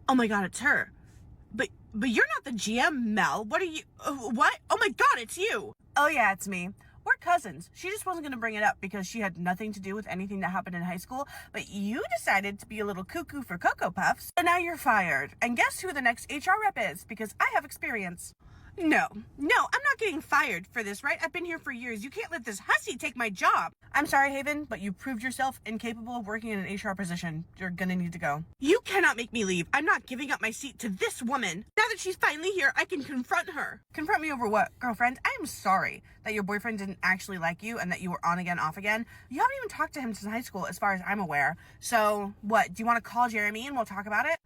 Oh my God, it's her. But you're not the GM, Mel. What are you, what? Oh my God, it's you. Oh yeah, it's me. We're cousins. She just wasn't going to bring it up because she had nothing to do with anything that happened in high school, but you decided to be a little cuckoo for Cocoa Puffs, so now you're fired. And guess who the next HR rep is? Because I have experience. No, I'm not getting fired for this, right? I've been here for years. You can't let this hussy take my job. I'm sorry, Haven, but you proved yourself incapable of working in an HR position. You're gonna need to go. You cannot make me leave. I'm not giving up my seat to this woman. Now that she's finally here, I can confront her. Confront me over what, girlfriend? I am sorry that your boyfriend didn't actually like you and that you were on again, off again. You haven't even talked to him since high school, as far as I'm aware. So, what, do you want to call Jeremy and we'll talk about it?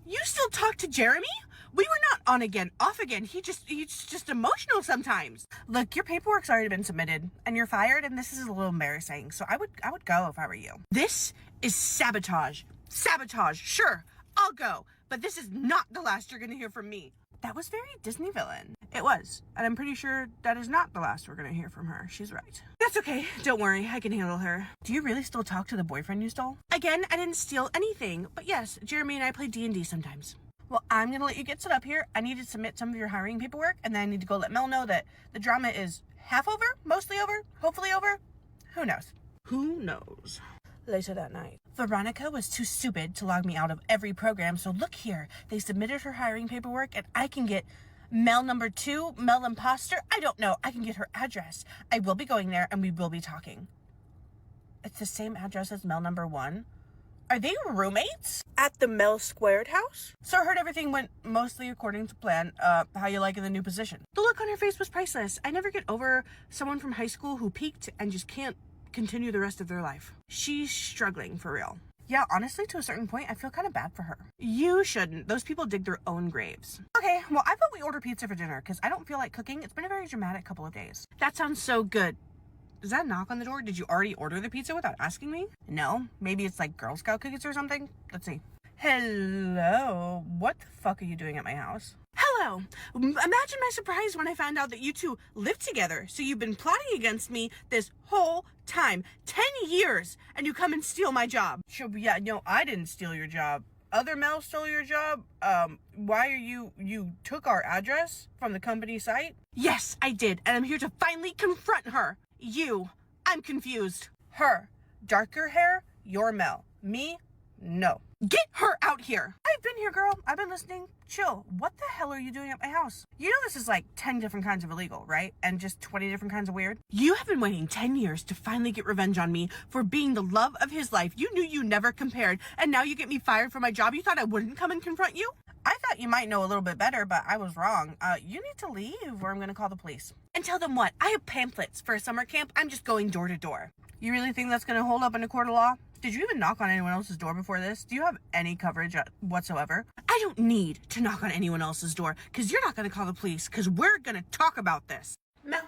You still talk to Jeremy? We were not on again, off again. He's just emotional sometimes. Look, your paperwork's already been submitted and you're fired, and this is a little embarrassing. So I would go if I were you. This is sabotage. Sabotage. Sure, I'll go, but this is not the last you're gonna hear from me. That was very Disney villain. It was, and I'm pretty sure that is not the last we're gonna hear from her. She's right. That's okay. Don't worry, I can handle her. Do you really still talk to the boyfriend you stole? Again, I didn't steal anything, but yes, Jeremy and I play D&D sometimes. Well, I'm gonna let you get set up here. I need to submit some of your hiring paperwork, and then I need to go let Mel know that the drama is half over, mostly over, hopefully over. Who knows? Who knows? Later that night, Veronica was too stupid to log me out of every program, so look here. They submitted her hiring paperwork, and I can get Mel number 2, Mel imposter. I don't know. I can get her address. I will be going there, and we will be talking. It's the same address as Mel number 1. Are they roommates? At the Mel Squared house? So I heard everything went mostly according to plan. How you liking the new position? The look on her face was priceless. I never get over someone from high school who peaked and just can't continue the rest of their life. She's struggling for real. Yeah, honestly, to a certain point, I feel kind of bad for her. You shouldn't. Those people dig their own graves. Okay, well, I thought we order pizza for dinner because I don't feel like cooking. It's been a very dramatic couple of days. That sounds so good. Is that a knock on the door? Did you already order the pizza without asking me? No? Maybe it's like Girl Scout cookies or something? Let's see. Hello? What the fuck are you doing at my house? Hello! Imagine my surprise when I found out that you two live together. So you've been plotting against me this whole time. 10 years! And you come and steal my job. Sure, yeah, no, I didn't steal your job. Other Mel stole your job? Why are you took our address from the company site? Yes, I did. And I'm here to finally confront her. You. I'm confused. Her. Darker hair, you're Mel. Me? No. Get her out here. I've been here, girl. I've been listening. Chill. What the hell are you doing at my house? You know this is like 10 different kinds of illegal, right? And just 20 different kinds of weird. You have been waiting 10 years to finally get revenge on me for being the love of his life. You knew you never compared, and now you get me fired from my job. You thought I wouldn't come and confront you? I thought you might know a little bit better, but I was wrong. You need to leave or I'm gonna call the police. And tell them what? I have pamphlets for a summer camp. I'm just going door to door. You really think that's gonna hold up in a court of law? Did you even knock on anyone else's door before this? Do you have any coverage whatsoever? I don't need to knock on anyone else's door because you're not gonna call the police because we're gonna talk about this. Mel.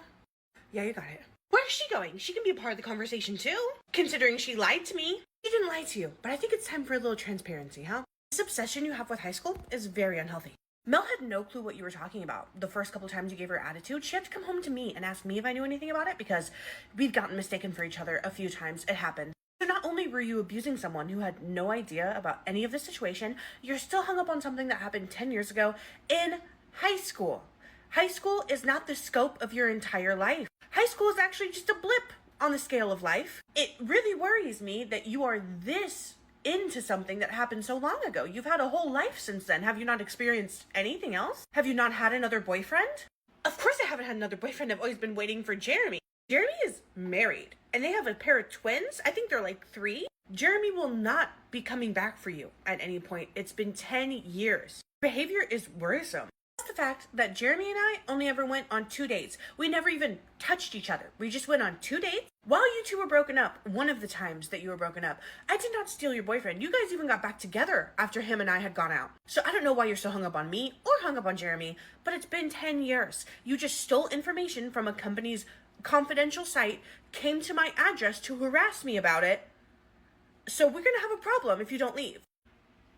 Yeah, you got it. Where's she going? She can be a part of the conversation too, considering she lied to me. She didn't lie to you, but I think it's time for a little transparency, huh? This obsession you have with high school is very unhealthy. Mel had no clue what you were talking about. The first couple times you gave her attitude, she had to come home to me and ask me if I knew anything about it because we've gotten mistaken for each other a few times. It happened. So not only were you abusing someone who had no idea about any of the situation, you're still hung up on something that happened 10 years ago in high school. High school is not the scope of your entire life. High school is actually just a blip on the scale of life. It really worries me that you are this into something that happened so long ago. You've had a whole life since then. Have you not experienced anything else? Have you not had another boyfriend? Of course I haven't had another boyfriend. I've always been waiting for Jeremy. Jeremy is married and they have a pair of twins. I think they're like 3. Jeremy will not be coming back for you at any point. It's been 10 years. Behavior is worrisome. The fact that Jeremy and I only ever went on 2 dates. We never even touched each other. We just went on 2 dates while you two were broken up. One of the times that you were broken up, I did not steal your boyfriend. You guys even got back together after him and I had gone out. So I don't know why you're so hung up on me or hung up on Jeremy, but it's been 10 years. You just stole information from a company's confidential site, came to my address to harass me about it. So we're gonna have a problem if you don't leave.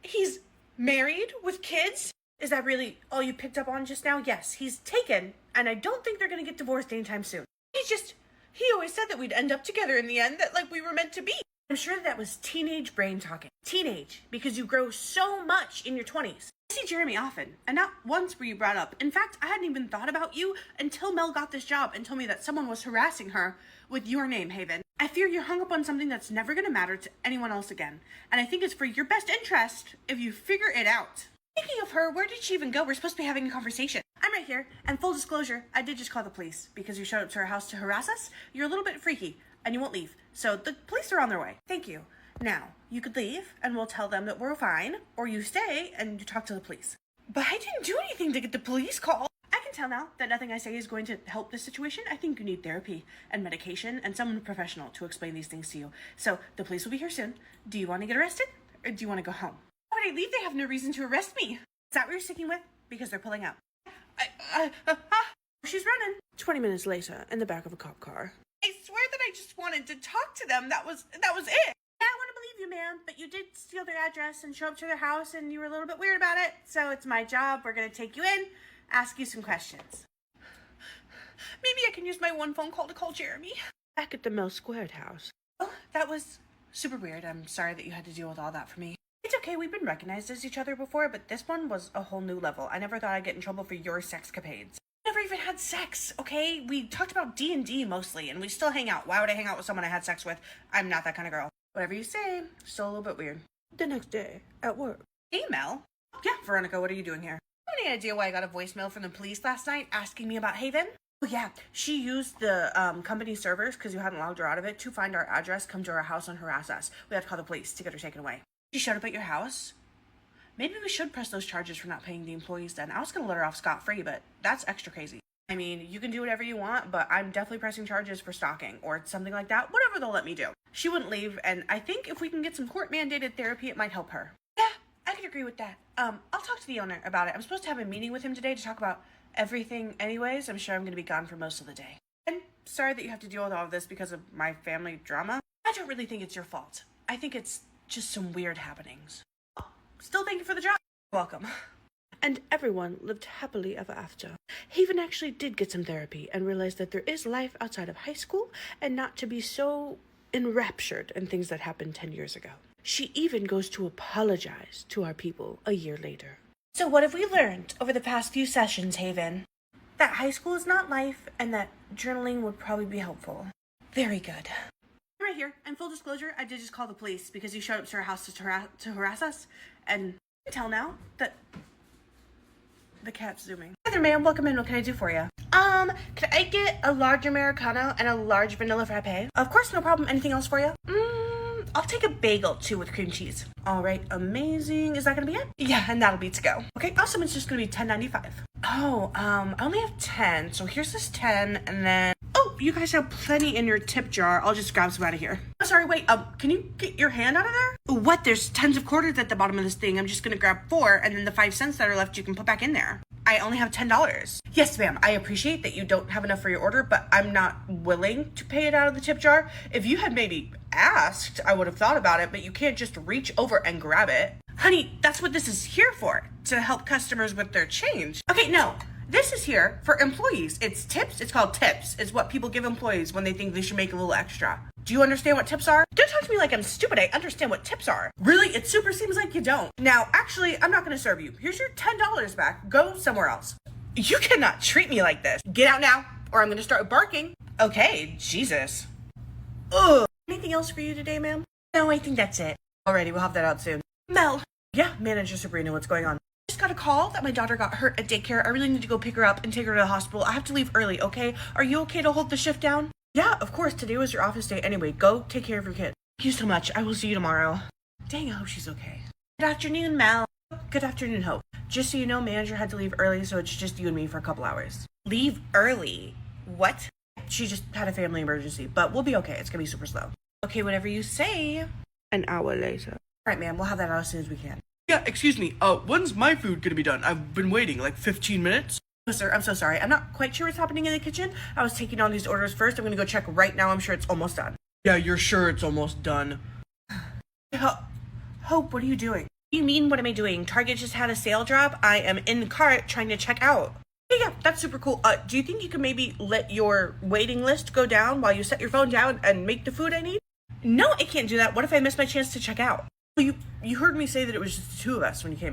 He's married with kids? Is that really all you picked up on just now? Yes, he's taken, and I don't think they're gonna get divorced anytime soon. He always said that we'd end up together in the end, that like we were meant to be. I'm sure that was teenage brain talking. Teenage, because you grow so much in your 20s. I see Jeremy often, and not once were you brought up. In fact, I hadn't even thought about you until Mel got this job and told me that someone was harassing her with your name, Haven. I fear you're hung up on something that's never gonna matter to anyone else again. And I think it's for your best interest if you figure it out. Speaking of her, where did she even go? We're supposed to be having a conversation. I'm right here, and full disclosure, I did just call the police because you showed up to her house to harass us. You're a little bit freaky, and you won't leave. So the police are on their way. Thank you. Now, you could leave, and we'll tell them that we're fine, or you stay, and you talk to the police. But I didn't do anything to get the police call. I can tell now that nothing I say is going to help this situation. I think you need therapy and medication and someone professional to explain these things to you. So the police will be here soon. Do you want to get arrested, or do you want to go home? Why would I leave? They have no reason to arrest me. Is that what you're sticking with? Because they're pulling out. She's running. 20 minutes later, in the back of a cop car. I swear that I just wanted to talk to them. That was it. Yeah, I want to believe you, ma'am, but you did steal their address and show up to their house, and you were a little bit weird about it. So it's my job. We're going to take you in, ask you some questions. Maybe I can use my one phone call to call Jeremy. Back at the Mill Squared house. Oh, that was super weird. I'm sorry that you had to deal with all that for me. It's okay, we've been recognized as each other before, but this one was a whole new level. I never thought I'd get in trouble for your sexcapades. Never even had sex, okay? We talked about D&D mostly, and we still hang out. Why would I hang out with someone I had sex with? I'm not that kind of girl. Whatever you say, still a little bit weird. The next day, at work. Hey, Mel. Yeah, Veronica, what are you doing here? Any idea why I got a voicemail from the police last night asking me about Haven? Oh, yeah. She used the company servers, because you hadn't logged her out of it, to find our address, come to our house, and harass us. We had to call the police to get her taken away. She showed up at your house? Maybe we should press those charges for not paying the employees then. I was going to let her off scot-free, but that's extra crazy. I mean, you can do whatever you want, but I'm definitely pressing charges for stalking or something like that. Whatever they'll let me do. She wouldn't leave, and I think if we can get some court-mandated therapy, it might help her. Yeah, I could agree with that. I'll talk to the owner about it. I'm supposed to have a meeting with him today to talk about everything anyways. I'm sure I'm going to be gone for most of the day. And sorry that you have to deal with all of this because of my family drama. I don't really think it's your fault. I think it's just some weird happenings. Still thank you for the job. Welcome. And everyone lived happily ever after. Haven actually did get some therapy and realized that there is life outside of high school and not to be so enraptured in things that happened 10 years ago. She even goes to apologize to our people a year later. So what have we learned over the past few sessions, Haven? That high school is not life and that journaling would probably be helpful. Very good. Right here, and full disclosure, I did just call the police because you showed up to our house to harass us, and I can tell now that the cat's zooming. Hi there, ma'am. Welcome in. What can I do for you? Can I get a large Americano and a large vanilla frappe? Of course, no problem. Anything else for you? I'll take a bagel, too, with cream cheese. All right, amazing. Is that gonna be it? Yeah, and that'll be to go. Okay, awesome. It's just gonna be $10.95. Oh, I only have 10, so here's this 10, and then... Oh, you guys have plenty in your tip jar. I'll just grab some out of here. I'm sorry, wait, can you get your hand out of there? What? There's tons of quarters at the bottom of this thing. I'm just gonna grab 4, and then the 5 cents that are left you can put back in there. I only have $10. Yes, ma'am, I appreciate that you don't have enough for your order, but I'm not willing to pay it out of the tip jar. If you had maybe asked, I would have thought about it, but you can't just reach over and grab it. Honey, that's what this is here for, to help customers with their change. Okay, no. This is here for employees. It's tips. It's called tips. It's what people give employees when they think they should make a little extra. Do you understand what tips are? Don't talk to me like I'm stupid. I understand what tips are. Really? It super seems like you don't. Now, actually, I'm not going to serve you. Here's your $10 back. Go somewhere else. You cannot treat me like this. Get out now, or I'm going to start barking. Okay, Jesus. Ugh. Anything else for you today, ma'am? No, I think that's it. Alrighty, we'll have that out soon. Mel. Yeah, Manager Sabrina, what's going on? Just got a call that my daughter got hurt at daycare. I really need to go pick her up and take her to the hospital. I have to leave early, okay? Are you okay to hold the shift down? Yeah, of course. Today was your office day anyway. Go take care of your kid. Thank you so much. I will see you tomorrow. Dang, I hope she's okay. Good afternoon, Mel. Good afternoon, Hope. Just so you know, manager had to leave early, so it's just you and me for a couple hours. Leave early? What? She just had a family emergency, but we'll be okay. It's gonna be super slow. Okay, whatever you say. An hour later. All right, ma'am. We'll have that out as soon as we can. Yeah, excuse me, when's my food gonna be done? I've been waiting, like 15 minutes. Oh, sir, I'm so sorry. I'm not quite sure what's happening in the kitchen. I was taking on these orders first. I'm gonna go check right now. I'm sure it's almost done. Yeah, you're sure it's almost done? Hope, what are you doing? What do you mean, what am I doing? Target just had a sale drop. I am in the cart trying to check out. Yeah, that's super cool. Do you think you could maybe let your waiting list go down while you set your phone down and make the food I need? No, it can't do that. What if I miss my chance to check out? You heard me say that it was just the two of us when you came.